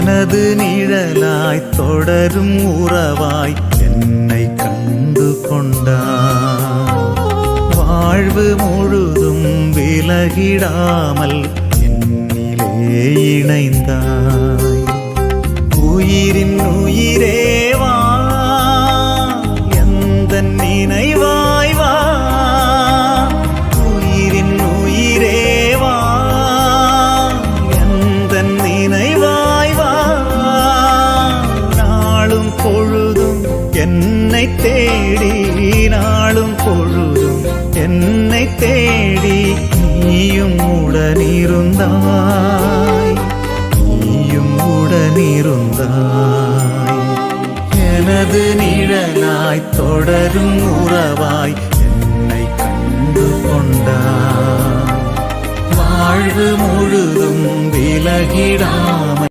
எனது நிழலாய் தொடரும் உறவாய் என்னை கண்டு கொண்டாய். வாழ்வு முழுதும் விலகிடாமல் என்னிலே இணைந்தாய். உயிரின் உயிரேவா எந்த நினைவாய் வா. உயிரின் உயிரேவா எந்த நினைவாய் வா. நாளும் பொழுதும் என்னை தேடி, நாளும் பொழுதும் என்னை தேடி நீயும் உடனிருந்தாய், நீயும் உடனிருந்தாய். எனது நிழலாய் தொடரும் உறவாய் என்னை கண்டு கொண்டாய். வாழ்வு முழுதும் விலகிடாமல்